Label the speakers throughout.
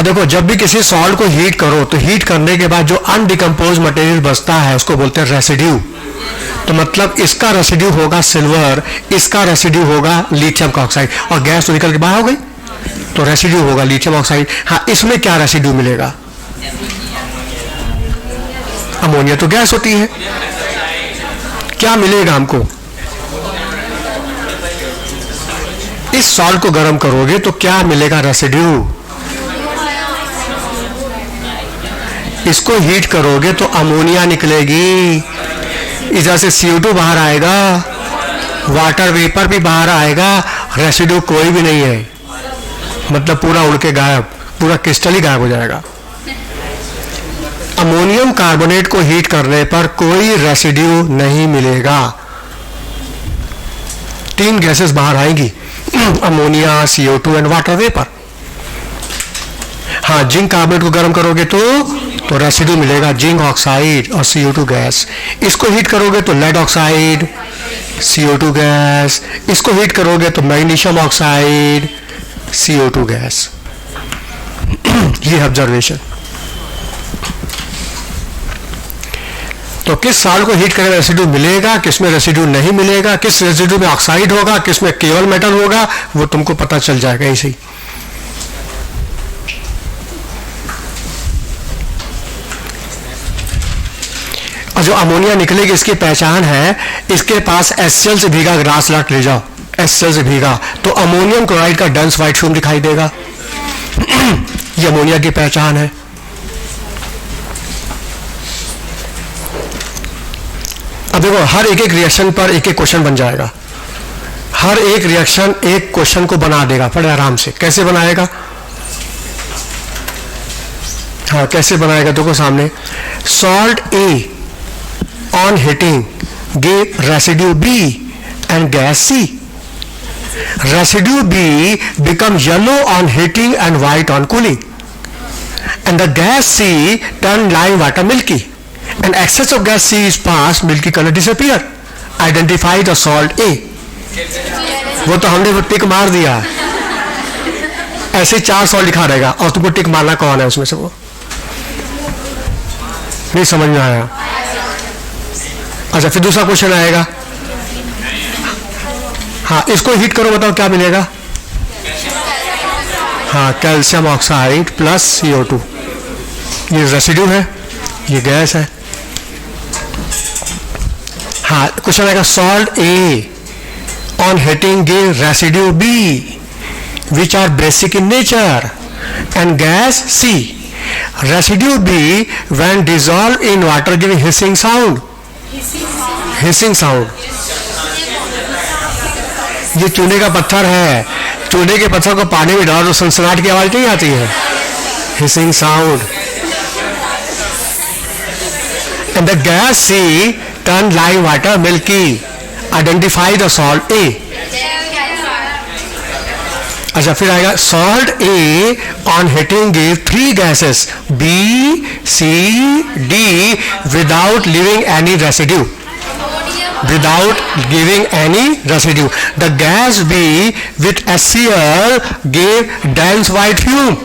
Speaker 1: अब देखो, जब भी किसी सॉल्ट को हीट करो तो हीट करने के बाद जो अनडिकम्पोज मटेरियल बचता है उसको बोलते हैं रेसिड्यू। तो मतलब इसका रेसिड्यू होगा सिल्वर, इसका रेसिड्यू होगा लिथियम का ऑक्साइड, और गैस तो निकल के बाहर हो गई तो रेसिड्यू होगा लिथियम ऑक्साइड। हाँ, इसमें क्या रेसिड्यू मिलेगा? अमोनिया तो गैस होती है, क्या मिलेगा हमको? इस सॉल्ट को गर्म करोगे तो क्या मिलेगा? रेसिड्यू। इसको हीट करोगे तो अमोनिया निकलेगी, इधर से CO2 बाहर आएगा, वाटर वेपर भी बाहर आएगा, रेसिड्यू कोई भी नहीं है, मतलब पूरा उड़ के गायब, पूरा क्रिस्टल ही गायब हो जाएगा। अमोनियम कार्बोनेट को हीट करने पर कोई रेसिड्यू नहीं मिलेगा, 3 गैसेस बाहर आएंगी, ammonia, CO2 and water vapour. हाँ, जिंक कार्बोनेट को गर्म करोगे तो रेसिड्यू मिलेगा, जिंक ऑक्साइड और CO2 गैस। इसको हीट करोगे तो लेड ऑक्साइड, CO2 गैस। इसको हीट करोगे तो मैग्नीशियम ऑक्साइड, CO2 गैस। ये ऑब्जर्वेशन। तो किस सॉल्ट को हीट करें रेसिड्यू मिलेगा, किस में रेसिड्यू नहीं मिलेगा, किस रेसिड्यू में ऑक्साइड होगा, किस में केवल मेटल होगा, वो तुमको पता चल जाएगा ऐसे ही। और जो अमोनिया निकलेगी इसकी पहचान है, इसके पास HCl से भीगा ग्रास लाट ले जाओ, HCl से भीगा, तो अमोनियम क्लोराइड का डेंस व्हाइट फिल्म दिखाई देगा। ये अमोनिया की पहचान है। अब देखो, हर एक रिएक्शन पर एक क्वेश्चन बन जाएगा, हर एक रिएक्शन एक क्वेश्चन को बना देगा बड़े आराम से। कैसे बनाएगा? हाँ, कैसे बनाएगा? देखो सामने, salt A on heating gave residue B and gas C. Residue B become yellow on heating and white on cooling, and the gas C turn lime water milky, and excess of gas C is passed, milky color disappear. Identify the salt A. वो तो हमने टिक मार दिया, ऐसे 4 salt लिखा रहेगा और तुमको टिक मारना कौन है उसमें से, वो नहीं समझ में आया। अच्छा, फिर दूसरा क्वेश्चन आएगा। हाँ, इसको हीट करो, बताओ क्या मिलेगा? हाँ, कैल्शियम ऑक्साइड प्लस CO2। ये रेसिड्यू है, ये गैस है। हाँ, क्वेश्चन आएगा, salt A on heating give residue B which are basic in nature, and gas C. Residue B when dissolved in water giving hissing sound. Hissing sound. ये चूने का पत्थर है, चूने के पत्थर को पानी में डालो तो सनसनाहट की आवाज नहीं आती है, hissing sound. And the gas C turn lime water milky. Identify the salt A। अच्छा, फिर आएगा salt A on heating give 3 gases B, C, D without living any residue, without giving any residue. The gas B with HCl gave dense white fume,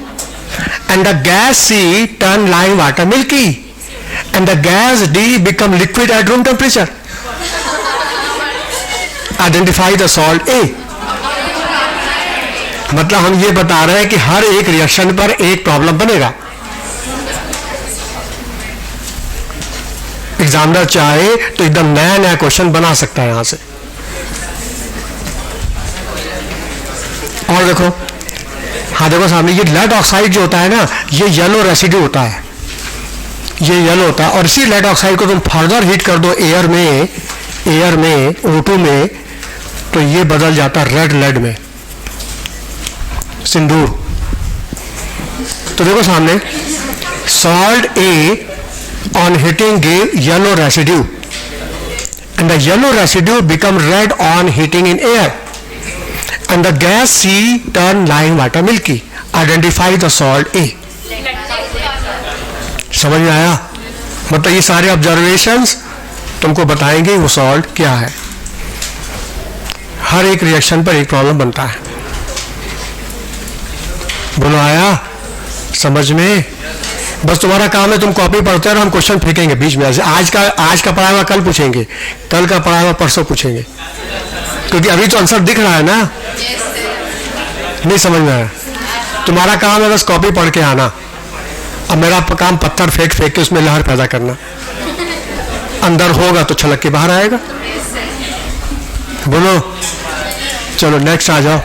Speaker 1: and the gas C turned lime water milky, and the gas D become liquid at room temperature. Identify the salt A. मतलब हम ये बता रहे हैं कि हर एक reaction पर एक प्रॉब्लम बनेगा। एग्जामिनर चाहे तो एकदम नया नया क्वेश्चन बना सकता है यहां से। और देखो, हाँ देखो सामने, ये लेड ऑक्साइड जो होता है ना, ये येलो रेसिड्यू होता है, ये येलो होता है। और इसी लेड ऑक्साइड को तुम फर्दर हीट कर दो एयर में O2 में, तो ये बदल जाता है रेड लेड में, सिंदूर। तो देखो सामने, salt A on heating gave yellow residue, and the yellow residue become red on heating in air, and the gas C turn lime water milky. Identify the salt A. समझ में आया? मतलब ये सारे ऑब्जर्वेशंस तुमको बताएंगे वो सॉल्ट क्या है। हर एक रिएक्शन पर एक प्रॉब्लम बनता है। बोलो आया? समझ में? बस तुम्हारा काम है, तुम कॉपी पढ़ते हो और हम क्वेश्चन फेंकेंगे बीच में। आज का पढ़ा हुआ कल पूछेंगे, कल का पढ़ा हुआ परसों पूछेंगे, क्योंकि अभी तो आंसर दिख रहा है ना। नहीं समझ में आया? तुम्हारा काम है बस कॉपी पढ़ के आना, अब मेरा काम पत्थर फेंक फेंक के उसमें लहर पैदा करना। अंदर होगा तो छलक के बाहर आएगा। बोलो, चलो नेक्स्ट आ जाओ।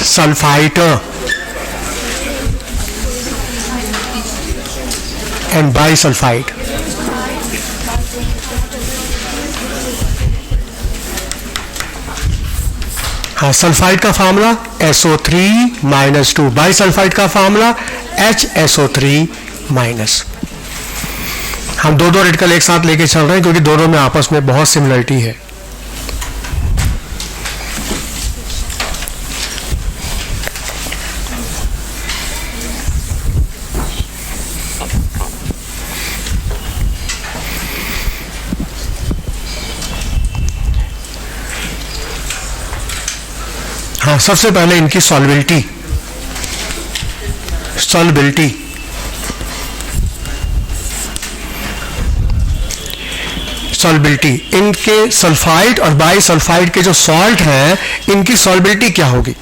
Speaker 1: Sulphite and bisulphide. हाँ, सल्फाइड का फार्मूला SO3-2, बाइसल्फाइड का फार्मूला HSO3-। हम दो रेडिकल एक साथ लेके चल रहे हैं क्योंकि दोनों में आपस में बहुत सिमिलरिटी है। हाँ, सबसे पहले इनकी सॉल्बिलिटी। इनके सल्फाइड और बाइसल्फाइड के जो सॉल्ट हैं, इनकी सॉल्बिलिटी क्या होगी?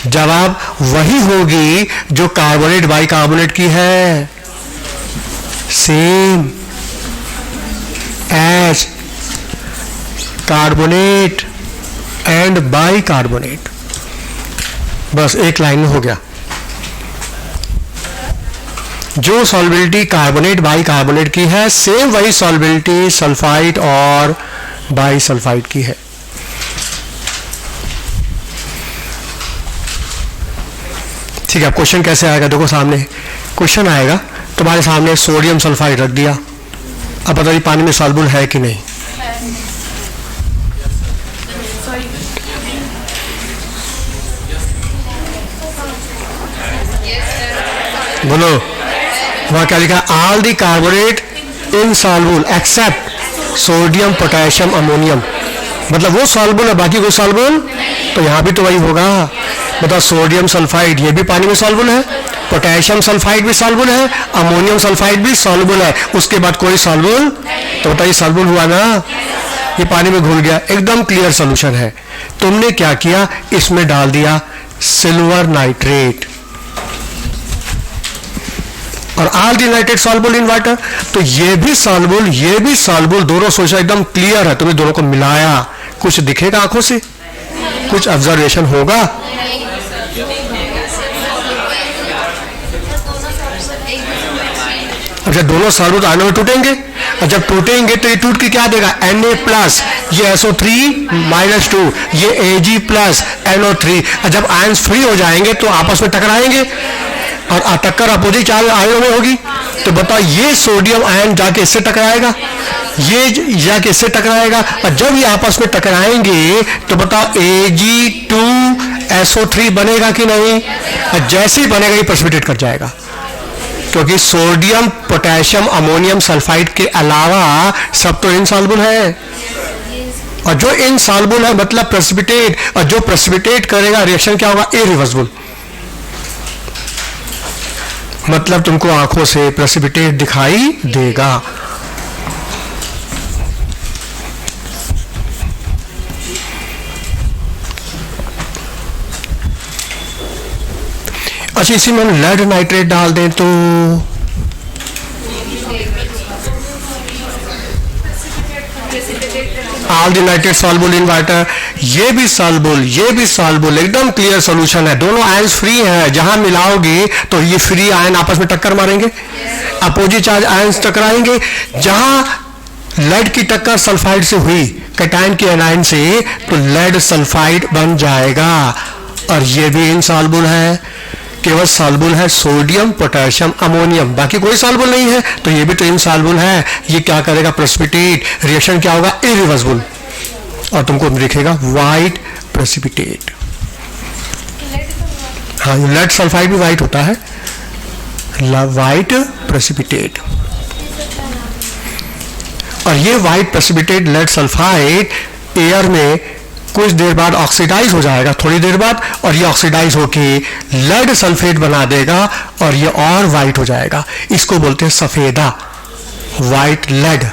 Speaker 1: जवाब वही होगी जो कार्बोनेट बाइकार्बोनेट की है, same as carbonate and bicarbonate. बस एक लाइन में हो गया। जो सॉल्बिलिटी कार्बोनेट बाइकार्बोनेट की है, सेम वही सॉल्बिलिटी सल्फाइड और बाइसल्फाइड की है। ठीक है, अब क्वेश्चन कैसे आएगा? देखो सामने क्वेश्चन आएगा, तुम्हारे सामने सोडियम सल्फाइड रख दिया। अब बताइए पानी में सॉल्युबल है कि नहीं? बोलो, वहां क्या लिखा? All the carbonate insoluble except sodium potassium ammonium. मतलब वो सॉल्युबल है, बाकी कोई सॉल्युबल। तो यहाँ भी तो वही होगा। मतलब सोडियम सल्फाइड ये भी पानी में सॉल्युबल है, पोटेशियम सल्फाइड भी सॉल्युबल है, अमोनियम सल्फाइड भी सॉल्युबल है, उसके बाद कोई सॉल्युबल। तो बताइए सॉल्युबल हुआ ना? ये पानी में घुल गया, एकदम क्लियर सोल्यूशन है। तुमने क्या किया? इसमें डाल दिया सिल्वर नाइट्रेट और all the nitrate soluble in water. तो ये भी सॉल्युबल, दोनों सोचा एकदम क्लियर है। तुमने दोनों को मिलाया, कुछ दिखेगा आंखों से? कुछ ऑब्जर्वेशन होगा? अब जब दोनों सॉल्युबल आयनों में टूटेंगे, और जब टूटेंगे तो ये टूट के क्या देगा? Na+, ये SO3-2, ये Ag+NO3। और जब आयन्स फ्री हो जाएंगे तो आपस में टकराएंगे और टक्कर अपोजिट चार्ज आयनों में होगी। तो बताओ, ये सोडियम आयन जाके इससे टकराएगा, ये जाके इससे टकराएगा, और जब ये आपस में टकराएंगे तो बताओ Ag2SO3 बनेगा कि नहीं? और जैसे ही बनेगा ये प्रेसिपिटेट कर जाएगा, क्योंकि सोडियम पोटेशियम अमोनियम सल्फाइड के अलावा सब तो इनसॉल्युबल है। और जो इनसॉल्युबल है मतलब प्रेसिपिटेट, और जो प्रेसिपिटेट करेगा रिएक्शन क्या होगा? इरिवर्सिबल। मतलब तुमको आंखों से प्रेसिपिटेट दिखाई देगा। अच्छा, इसी में हम लेड नाइट्रेट डाल दें तो all the nitrate soluble in water, ये भी सॉल्युबल, एकदम क्लियर सॉल्यूशन है। दोनों आयंस फ्री हैं, जहां मिलाओगे तो ये फ्री आयन आपस में टक्कर मारेंगे, अपोजिट चार्ज आयंस टकराएंगे। जहां लेड की टक्कर सल्फाइड से हुई, कैटायन के एनायन से, तो लेड सल्फाइड बन जाएगा। और ये भी इनसॉल्युबल है, केवल सॉल्युबल है सोडियम पोटेशियम अमोनियम, बाकी कोई सॉल्युबल नहीं है। तो ये भी तो इनसॉल्युबल है। ये क्या करेगा? प्रेसिपिटेट, रिएक्शन क्या होगा? इरिवर्सिबल, और तुमको दिखेगा वाइट प्रेसिपिटेट। हाँ, लेड सल्फाइड भी वाइट होता है, वाइट प्रेसिपिटेट। और ये white precipitate lead sulphide air में कुछ देर बाद ऑक्सीडाइज हो जाएगा, थोड़ी देर बाद, और ये ऑक्सीडाइज होके लेड सल्फेट बना देगा और ये और वाइट हो जाएगा। इसको बोलते हैं सफेदा, वाइट लेड।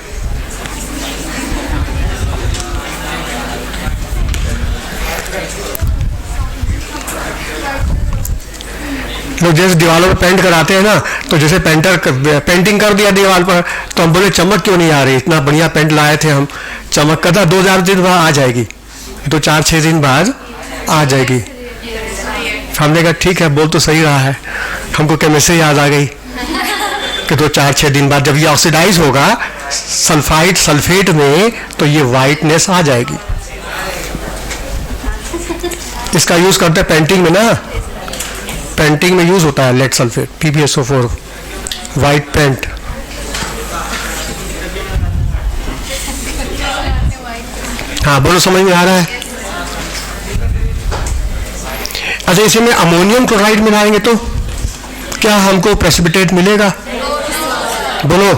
Speaker 1: लोग जैसे दीवारों पर पेंट कराते हैं ना, तो जैसे पेंटिंग कर दिया दीवार पर, तो हम बोले चमक क्यों नहीं आ रही, इतना बढ़िया पेंट लाए थे हम, चमक कदा 2-4 दिन बाद आ जाएगी, तो 4-6 दिन बाद आ जाएगी। हमने कहा ठीक है, बोल तो सही रहा है, हमको केमिस्ट्री याद आ गई कि तो 4-6 दिन बाद जब ये ऑक्सीडाइज होगा सल्फेट में, तो ये वाइटनेस आ जाएगी। इसका यूज करते हैं पेंटिंग में ना, पेंटिंग में यूज होता है lead sulphate, PbSO4, white paint. हाँ बोलो, समझ में आ रहा है? अच्छा, इसी में अमोनियम क्लोराइड मिलाएंगे तो क्या हमको प्रेसिपिटेट मिलेगा? बोलो,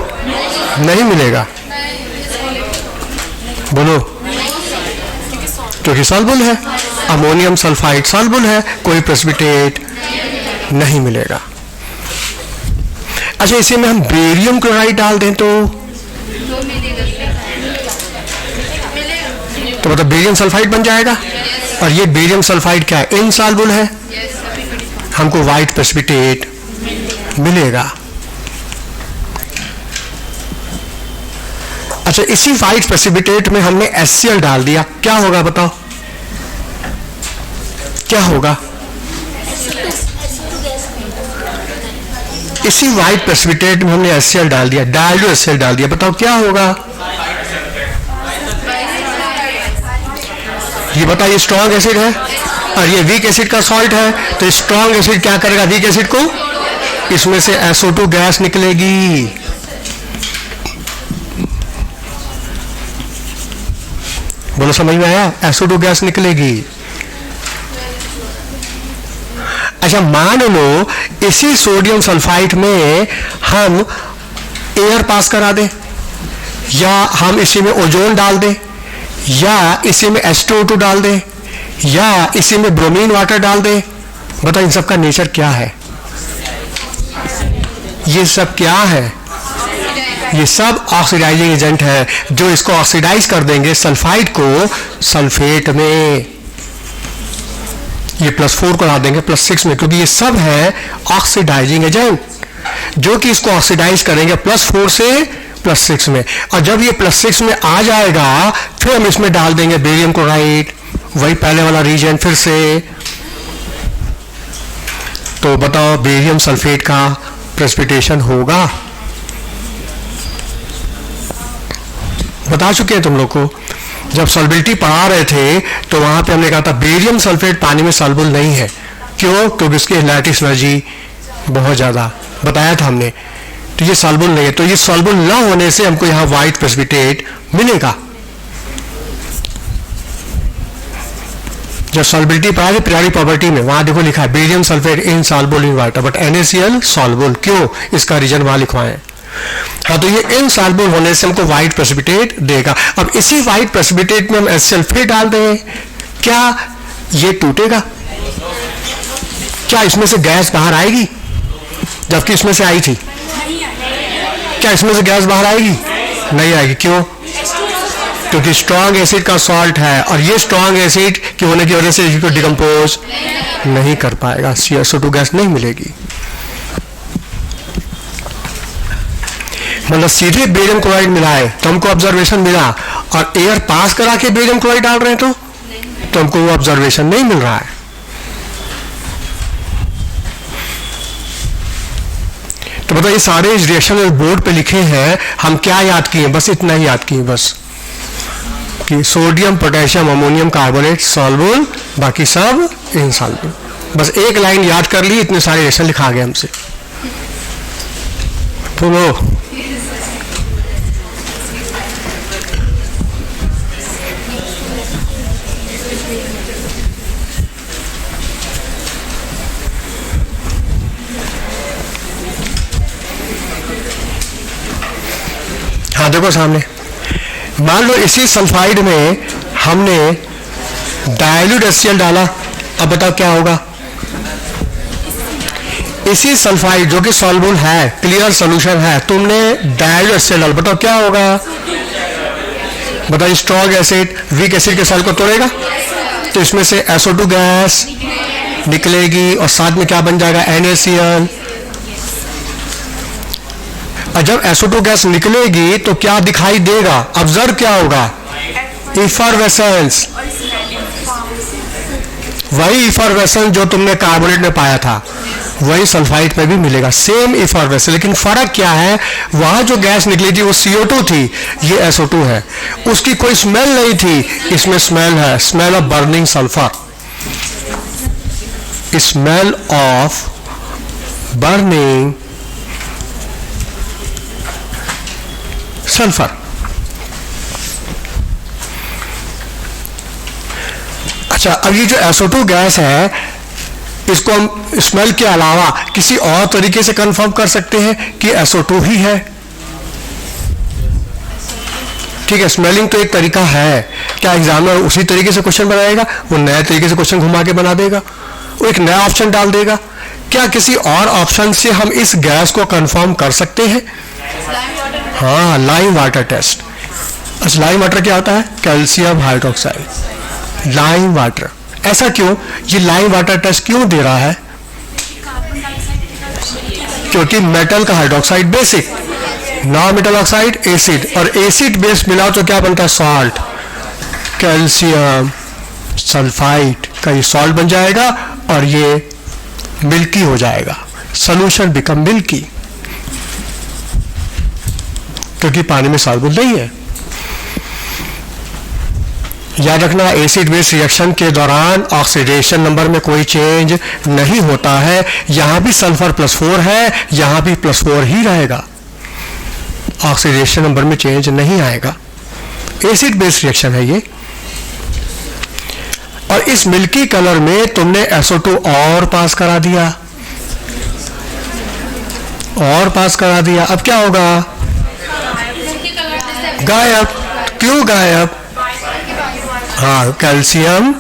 Speaker 1: नहीं मिलेगा। बोलो, क्योंकि सॉल्युबल है, अमोनियम सल्फाइड सॉल्युबल है, कोई प्रेसिपिटेट नहीं मिलेगा। अच्छा, इसी में हम बेरियम क्लोराइड डाल दें तो मतलब बेरियम सल्फाइड बन जाएगा, और ये बेरियम सल्फाइड क्या है, इनसॉल्युबल है, हमको वाइट प्रेसिपिटेट मिलेगा। अच्छा, इसी वाइट प्रेसिपिटेट में हमने HCl डाल दिया, क्या होगा बताओ, क्या होगा? इसी वाइट प्रेसिपिटेट में हमने HCl डाल दिया, डायल्यूट HCl डाल दिया, बताओ क्या होगा? ये बताइए, स्ट्रॉन्ग एसिड है और ये वीक एसिड का सॉल्ट है, तो स्ट्रॉन्ग एसिड क्या करेगा वीक एसिड को? इसमें से SO2 गैस निकलेगी। बोलो, समझ में आया? SO2 गैस निकलेगी। अच्छा, मान लो इसी सोडियम सल्फाइड में हम एयर पास करा दें, या हम इसी में ओजोन डाल दें, या इसी में H2O2 डाल दें, या इसी में ब्रोमीन वाटर डाल दें, बताओ इन सब का नेचर क्या है? ये सब क्या है? ये सब ऑक्सीडाइजिंग एजेंट है, जो इसको ऑक्सीडाइज कर देंगे सल्फाइड को सल्फेट में, ये +4 को ला देंगे +6 में, क्योंकि ये सब है ऑक्सीडाइजिंग एजेंट जो कि इसको ऑक्सीडाइज करेंगे +4 से +6 में, और जब ये +6 में आ जाएगा फिर हम इसमें डाल देंगे बेरियम क्लोराइड, वही पहले वाला रीजन फिर से। तो बताओ, बेरियम सल्फेट का प्रेसिपिटेशन होगा? बता चुके हैं तुम लोग को, जब सॉल्बिलिटी पढ़ा रहे थे तो वहां पे हमने कहा था बेरियम सल्फेट पानी में सॉल्युबल नहीं है। क्यों? क्योंकि इसकी लैटिस एनर्जी बहुत ज़्यादा, बताया था हमने, तो ये सॉल्युबल नहीं है। तो ये सॉल्युबल ना होने से हमको यहाँ वाइट प्रेसिपिटेट मिलेगा। जब सॉल्बिलिटी पढ़ा थी पीरियोडिक प्रॉपर्टी में, वहां देखो लिखा है barium sulphate insoluble in water but NaCl soluble. क्यों? इसका रीजन वहां लिखवाएं। हाँ, तो ये इनसॉल्युबल होने से हमको व्हाइट प्रेसिपिटेट देगा। अब इसी व्हाइट प्रेसिपिटेट में हम HCl फिर डाल दें, क्या ये टूटेगा? क्या इसमें से गैस बाहर आएगी? जबकि इसमें से आई थी, क्या इसमें से गैस बाहर आएगी? नहीं आएगी। क्यों? क्योंकि स्ट्रॉन्ग एसिड का सॉल्ट है, और ये स्ट्रॉन्ग एसिड के होने की वजह से इसको डिकम्पोज नहीं कर पाएगा, CO2 गैस नहीं मिलेगी। मतलब सीधे बेरियम क्लोराइड मिलाए तो हमको ऑब्जर्वेशन मिला, और एयर पास करा के बेरियम क्लोराइड डाल रहे हैं तो हमको वो ऑब्जर्वेशन नहीं मिल रहा है। तो बताइए, ये सारे रिएक्शन बोर्ड पे लिखे हैं, हम क्या याद किए? बस इतना ही याद किए, बस कि sodium potassium ammonium carbonate soluble, बाकी सब इनसॉल्युबल। बस एक लाइन याद कर ली, इतने सारे रिएक्शन लिखा गए हमसे। बोलो, हाँ देखो सामने, मान लो इसी सल्फाइड में हमने डाइल्यूट HCl डाला, अब बताओ क्या होगा? इसी सल्फाइड जो कि सॉल्युबल है, क्लियर सॉल्यूशन है, तुमने डाइल्यूट HCl डाला, बताओ क्या होगा? बताओ स्ट्रॉन्ग एसिड वीक एसिड के सेल को तोड़ेगा, तो इसमें से SO2 गैस निकलेगी और साथ में क्या बन जाएगा? NaCl। और जब SO2 गैस निकलेगी तो क्या दिखाई देगा? ऑब्जर्व क्या होगा? इफरवेसेंस। वही इफरवेसेंस जो तुमने कार्बोनेट में पाया था वही सल्फाइड में भी मिलेगा, सेम इफरवेसेंस। लेकिन फर्क क्या है? वहां जो गैस निकली थी वो CO2 थी, ये SO2 है। उसकी कोई स्मेल नहीं थी, इसमें स्मेल है, smell of burning sulphur, smell of burning sulphur. अच्छा, अब ये जो SO2 गैस है इसको हम स्मेल के अलावा किसी और तरीके से कंफर्म कर सकते हैं कि SO2 ही है। ठीक है, स्मेलिंग तो एक तरीका है। क्या एग्जामिनर उसी तरीके से क्वेश्चन बनाएगा? वो नए तरीके से क्वेश्चन घुमा के बना देगा, वो एक नया ऑप्शन डाल देगा। क्या किसी और ऑप्शन से हम इस गैस को कंफर्म कर सकते हैं? हाँ, लाइम वाटर टेस्ट। अच्छा, लाइम वाटर क्या होता है? Calcium hydroxide, lime water. ऐसा क्यों? ये लाइम वाटर टेस्ट क्यों दे रहा है? क्योंकि मेटल का hydroxide basic, non metal oxide acid, और एसिड बेस मिलाओ तो क्या बनता है? सॉल्ट। कैल्शियम सल्फाइड का ये सॉल्ट बन जाएगा और ये मिल्की हो जाएगा, सॉल्यूशन बिकम मिल्की, क्योंकि पानी में सॉल्युबल नहीं है। याद रखना, एसिड बेस रिएक्शन के दौरान ऑक्सीडेशन नंबर में कोई चेंज नहीं होता है। यहां भी सल्फर +4 है, यहां भी +4 ही रहेगा, ऑक्सीडेशन नंबर में चेंज नहीं आएगा। एसिड बेस रिएक्शन है ये। और इस मिल्की कलर में तुमने SO2 और पास करा दिया, और पास करा दिया। अब क्या होगा? गायब। क्यों गायब? हाँ, कैल्शियम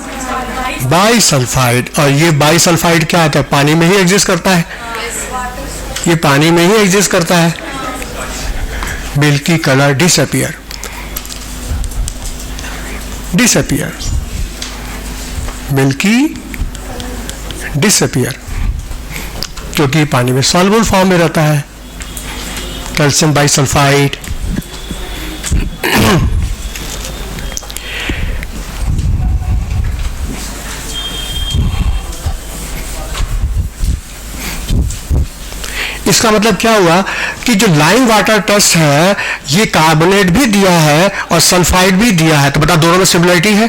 Speaker 1: बाइसल्फाइड। और ये बाइसल्फाइड क्या होता है? पानी में ही एग्जिस्ट करता है, ये पानी में ही एग्जिस्ट करता है। Milky colour disappear, disappear, milky disappear, क्योंकि पानी में सॉल्युबल फॉर्म में रहता है। Calcium bisulphide. इसका मतलब क्या हुआ कि जो लाइम वाटर टेस्ट है ये कार्बोनेट भी दिया है और सल्फाइड भी दिया है, तो बता दोनों में सिमिलरिटी है।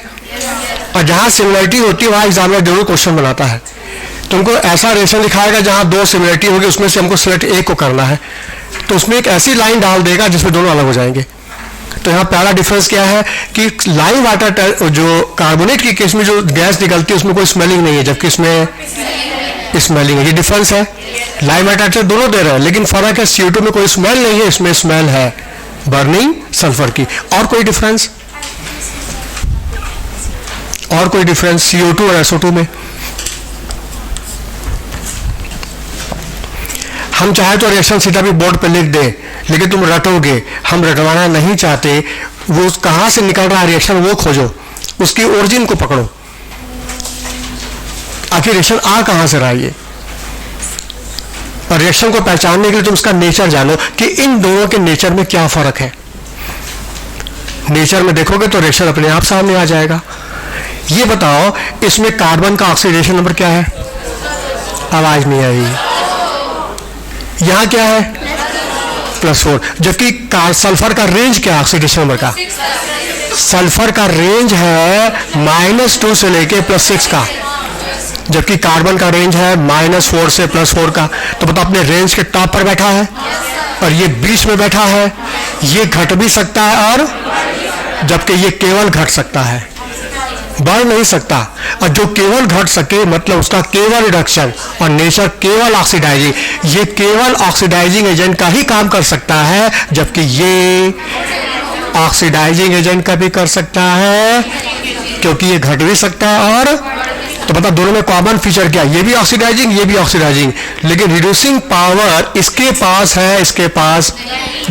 Speaker 1: और जहां सिमिलरिटी होती है वहां एग्जामिनर जरूर क्वेश्चन बनाता है। तुमको ऐसा रेशन दिखाएगा जहां दो सिमिलरिटी होगी, उसमें से हमको सिलेक्ट एक को करना है, तो उसमें एक ऐसी लाइन डाल देगा जिसमें दोनों अलग हो जाएंगे। तो यहाँ पहला डिफरेंस क्या है कि लाइम वाटर जो कार्बोनेट के केस में जो गैस निकलती है उसमें कोई स्मेलिंग नहीं है, जबकि इसमें स्मेलिंग है। ये डिफरेंस है। लाइम वाटर से दोनों दे रहे हैं, लेकिन फर्क है CO2 में कोई स्मेल नहीं है, इसमें स्मेल है बर्निंग सल्फर की। और कोई डिफरेंस? और कोई डिफरेंस CO2 और SO2 में? हम चाहे तो रिएक्शन सीधा भी बोर्ड पे लिख दें, लेकिन तुम रटोगे, हम रटवाना नहीं चाहते। वो कहां से निकल रहा है रिएक्शन वो खोजो, उसकी ओरिजिन को पकड़ो, आखिर रिएक्शन आ कहां से रहा है ये। और रिएक्शन को पहचानने के लिए तुम उसका नेचर जानो कि इन दोनों के नेचर में क्या फर्क है। नेचर में देखोगे तो रिएक्शन अपने आप सामने आ जाएगा। ये बताओ, इसमें कार्बन का ऑक्सीडेशन नंबर क्या है? आवाज नहीं आई। यहां क्या है? +4। जबकि सल्फर का रेंज क्या है ऑक्सीडेशन नंबर का? सल्फर का रेंज है -2 से लेके +6 का, जबकि कार्बन का रेंज है -4 से +4 का। तो बताओ, अपने रेंज के टॉप पर बैठा है और ये बीच में बैठा है। ये घट भी सकता है और जबकि ये केवल घट सकता है, बढ़ नहीं सकता। और जो केवल घट सके मतलब उसका केवल रिडक्शन, और नेचर केवल ऑक्सीडाइजिंग, ये केवल ऑक्सीडाइजिंग एजेंट का ही काम कर सकता है, जबकि ये ऑक्सीडाइजिंग एजेंट का भी कर सकता है क्योंकि ये घट भी सकता है और तो बता दोनों में कॉमन फीचर क्या है? ये भी ऑक्सीडाइजिंग, ये भी ऑक्सीडाइजिंग, लेकिन रिड्यूसिंग पावर इसके पास है, इसके पास।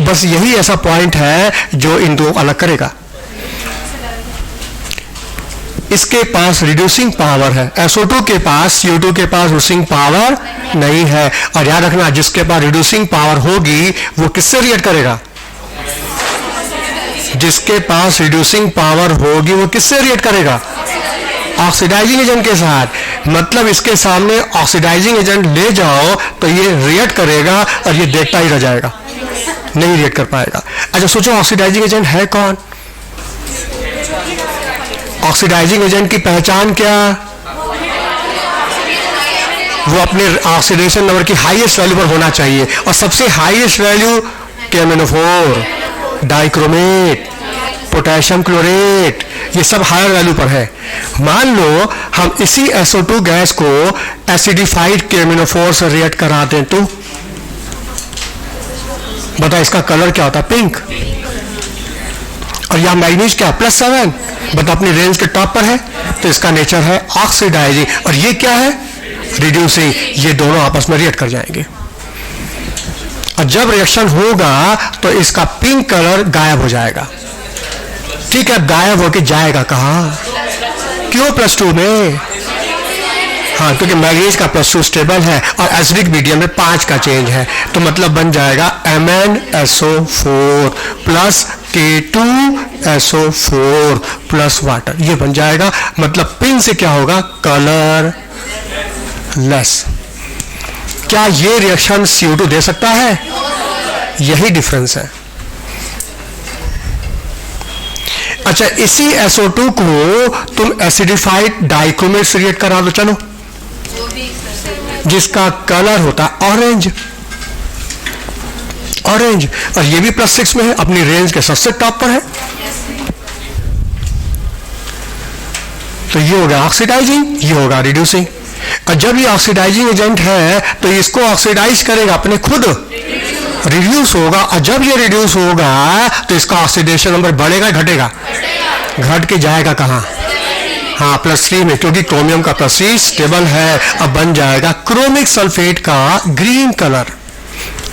Speaker 1: बस यही ऐसा पॉइंट है जो इन दो अलग करेगा। इसके पास रिड्यूसिंग पावर है, SO2 के पास, CO2 के पास रिड्यूसिंग पावर नहीं है। और याद रखना, जिसके पास रिड्यूसिंग पावर होगी वो किससे रिएक्ट करेगा? जिसके पास रिड्यूसिंग पावर होगी वो किससे रिएक्ट करेगा? ऑक्सीडाइजिंग एजेंट के साथ। मतलब इसके सामने ऑक्सीडाइजिंग एजेंट ले जाओ तो ये रिएक्ट करेगा और ये देखता ही रह जाएगा, नहीं रिएक्ट कर पाएगा। अच्छा सोचो, ऑक्सीडाइजिंग एजेंट है कौन? ऑक्सीडाइजिंग एजेंट की पहचान क्या? वो अपने ऑक्सीडेशन नंबर की हाईएस्ट वैल्यू पर होना चाहिए, और सबसे highest value KMnO4, dichromate, potassium chlorate, ये सब हायर वैल्यू पर है। मान लो हम इसी SO2 गैस को एसिडिफाइड KMnO4 से रिएक्ट करा दें तो बता इसका कलर क्या होता? पिंक। और यह मैग्नीज क्या? +7। बता अपनी रेंज के टॉप पर है, तो इसका नेचर है ऑक्सीडाइजिंग, और ये क्या है? रिड्यूसिंग। ये दोनों आपस में रिएक्ट कर जाएंगे, और जब रिएक्शन होगा तो इसका पिंक कलर गायब हो जाएगा। ठीक है, गायब होके जाएगा कहाँ? क्यों? +2 में। हाँ, क्योंकि मैग्नीज का +2 स्टेबल है और एसिडिक मीडियम में 5 का चेंज है, तो मतलब बन जाएगा MnSO4 plus K2SO4 plus water, ये बन जाएगा। मतलब पिंक से क्या होगा? Colour less. क्या ये रिएक्शन CO2 दे सकता है? यही डिफरेंस है। अच्छा, इसी SO2 को तुम एसिडिफाइड डाइक्रोमेट से रिएक्ट करा दो, चलो, जिसका कलर होता है ऑरेंज, ऑरेंज, और ये भी +6 में है, अपनी रेंज के सबसे टॉप पर है। तो ये होगा ऑक्सीडाइजिंग, ये होगा रिड्यूसिंग। और जब ये ऑक्सीडाइजिंग एजेंट है तो इसको ऑक्सीडाइज करेगा अपने खुद, रिड्यूस होगा, और जब ये रिड्यूस होगा तो इसका ऑक्सीडेशन नंबर बढ़ेगा घटेगा? घट के जाएगा कहाँ? हाँ, +3 में, क्योंकि क्रोमियम का +3 स्टेबल है। अब बन जाएगा क्रोमिक सल्फेट का ग्रीन कलर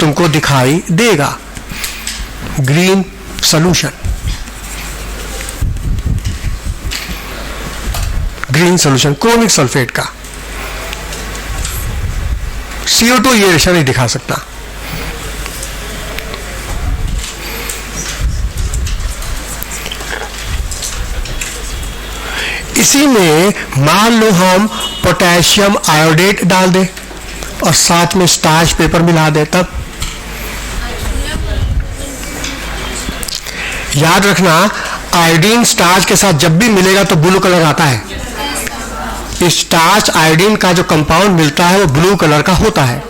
Speaker 1: तुमको दिखाई देगा, green solution, green solution chromic sulphate का। CO2 ये रेशा नहीं दिखा सकता। इसी में मान लो हम पोटेशियम आयोडेट डाल दें और साथ में स्टार्च पेपर मिला दें, तब याद रखना आयोडीन स्टार्च के साथ जब भी मिलेगा तो ब्लू कलर आता है। स्टार्च आयोडीन का जो कंपाउंड मिलता है वो ब्लू कलर का होता है।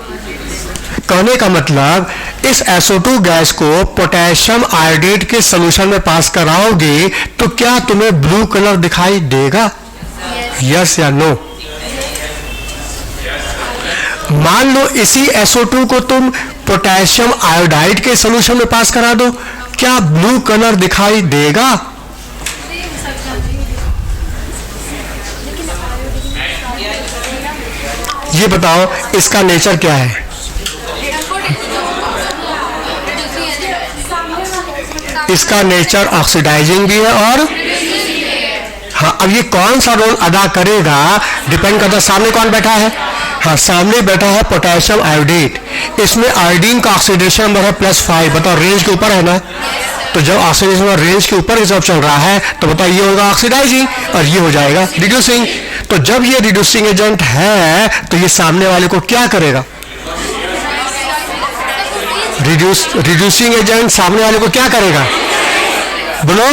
Speaker 1: कहने का मतलब इस SO2 गैस को पोटेशियम आयोडेट के सॉल्यूशन में पास कराओगे तो क्या तुम्हें ब्लू कलर दिखाई देगा? यस या नो? मान लो इसी SO2 को तुम पोटेशियम आयोडाइड के सॉल्यूशन में पास करा दो, क्या ब्लू कलर दिखाई देगा? ये बताओ इसका नेचर क्या है? इसका नेचर ऑक्सीडाइजिंग भी है और हाँ, अब ये कौन सा रोल अदा करेगा डिपेंड करता है सामने कौन बैठा है। हाँ, सामने बैठा है पोटेशियम आयोडेट, इसमें आयोडीन का ऑक्सीडेशन नंबर है +5। बताओ रेंज के ऊपर है ना, तो जब ऑक्सीडेशन नंबर रेंज के ऊपर रिजर्व चल रहा है तो बताओ ये होगा ऑक्सीडाइजिंग और ये हो जाएगा रिड्यूसिंग। तो जब ये रिड्यूसिंग एजेंट है तो ये सामने वाले को क्या करेगा? रिड्यूसिंग एजेंट सामने वाले को क्या करेगा? बोलो,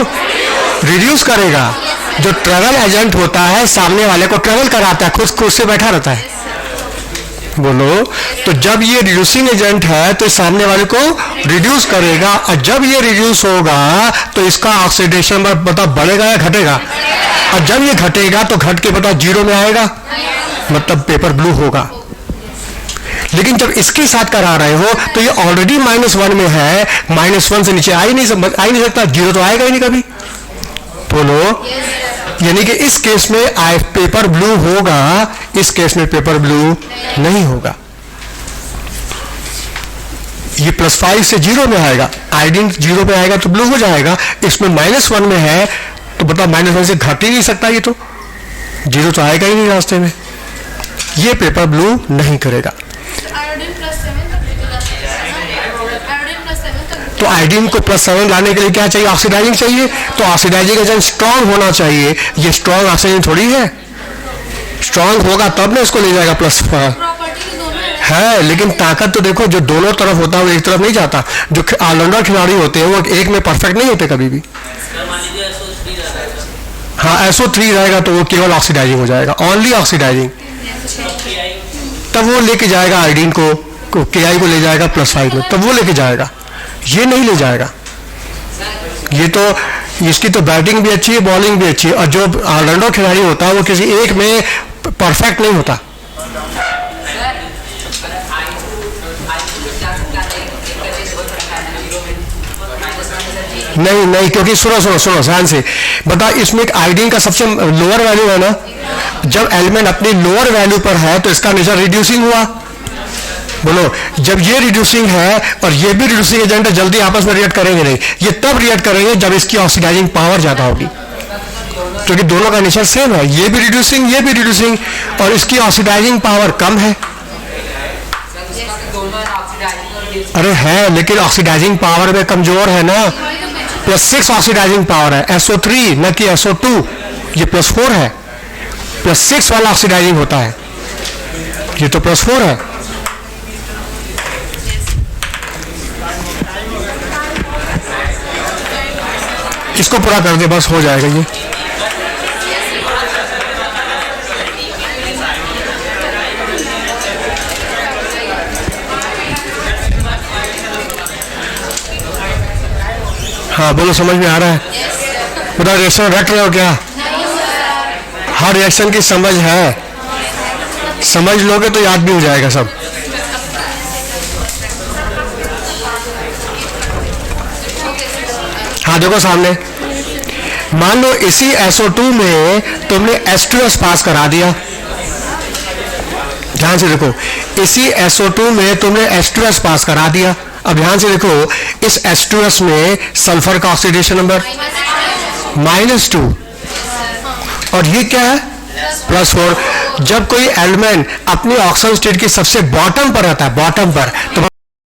Speaker 1: रिड्यूस करेगा। जो ट्रेवल एजेंट होता है सामने वाले को ट्रेवल कराता है, खुद से बैठा रहता है। बोलो, तो जब ये रिड्यूसिंग एजेंट है तो सामने वाले को रिड्यूस करेगा, और जब ये रिड्यूस होगा तो इसका ऑक्सीडेशन बता बढ़ेगा या घटेगा? और जब ये घटेगा तो घट के बता 0 में आएगा, मतलब पेपर ब्लू होगा। लेकिन जब इसके साथ करा रहे हो तो ये ऑलरेडी -1 में है, -1 से नीचे आ ही नहीं सकता, 0 तो आएगा ही नहीं कभी। बोलो, यानी कि इस केस में पेपर ब्लू होगा, इस केस में पेपर ब्लू नहीं होगा। ये +5 से 0 में आएगा, आयोडीन 0 पे आएगा तो ब्लू हो जाएगा। इसमें -1 में है तो बताओ -1 से घट ही नहीं सकता, ये तो 0 तो आएगा ही नहीं रास्ते में, ये पेपर ब्लू नहीं करेगा। तो आयोडीन को +7 लाने के लिए क्या चाहिए? ऑक्सीडाइजिंग चाहिए। तो ऑक्सीडाइजिंग एजेंट स्ट्रांग होना चाहिए। ये स्ट्रांग ऑक्सीजन थोड़ी है, स्ट्रांग होगा तब ना इसको ले जाएगा +5 है। लेकिन ताकत तो देखो, जो दोनों तरफ होता है वो एक तरफ नहीं जाता। जो ऑलराउंडर खिलाड़ी होते हैं वो एक में परफेक्ट नहीं होते कभी भी। हाँ, SO3 रहेगा तो वो केवल ऑक्सीडाइजिंग हो जाएगा, ओनली ऑक्सीडाइजिंग। तब वो लेके जाएगा आयोडीन को KI को ले जाएगा +5 में, तब वो लेके जाएगा, ये नहीं ले जाएगा। ये तो इसकी तो बैटिंग भी अच्छी है, बॉलिंग भी अच्छी है, और जो ऑलराउंडर खिलाड़ी होता है वो किसी एक में परफेक्ट नहीं होता। नहीं नहीं, क्योंकि सुनो ध्यान से बता, इसमें एक आयोडीन का सबसे लोअर वैल्यू है ना। जब एलिमेंट अपनी लोअर वैल्यू पर है तो इसका नेचर रिड्यूसिंग हुआ। बोलो, जब ये रिड्यूसिंग है और ये भी रिड्यूसिंग एजेंट है, जल्दी आपस में रिएक्ट करेंगे नहीं। ये तब रिएक्ट करेंगे जब इसकी ऑक्सीडाइजिंग पावर ज्यादा होगी, क्योंकि दोनों का नेचर सेम है। ये भी रिड्यूसिंग, ये भी रिड्यूसिंग, और इसकी ऑक्सीडाइजिंग पावर कम है। अरे है, लेकिन ऑक्सीडाइजिंग पावर में कमजोर है ना। +6 ऑक्सीडाइजिंग पावर है, SO3 न कि SO2। ये +4 है, +6 वाला ऑक्सीडाइजिंग होता है, ये तो +4 है। इसको पूरा कर दे, बस हो जाएगा ये। हाँ बोलो, समझ में आ रहा है? पूरा रिएक्शन रट रहे हो क्या? हर रिएक्शन की समझ है, समझ लोगे तो याद भी हो जाएगा सब। हाँ देखो सामने, मान लो इसी SO2 में तुमने H2S पास करा दिया। ध्यान से देखो, इसी SO2 में तुमने H2S पास करा दिया। अब ध्यान से देखो, इस H2S में सल्फर का ऑक्सीडेशन नंबर -2, और ये क्या है? +4। जब कोई एलिमेंट अपनी ऑक्सीजन स्टेट की सबसे बॉटम पर रहता है, बॉटम पर, तो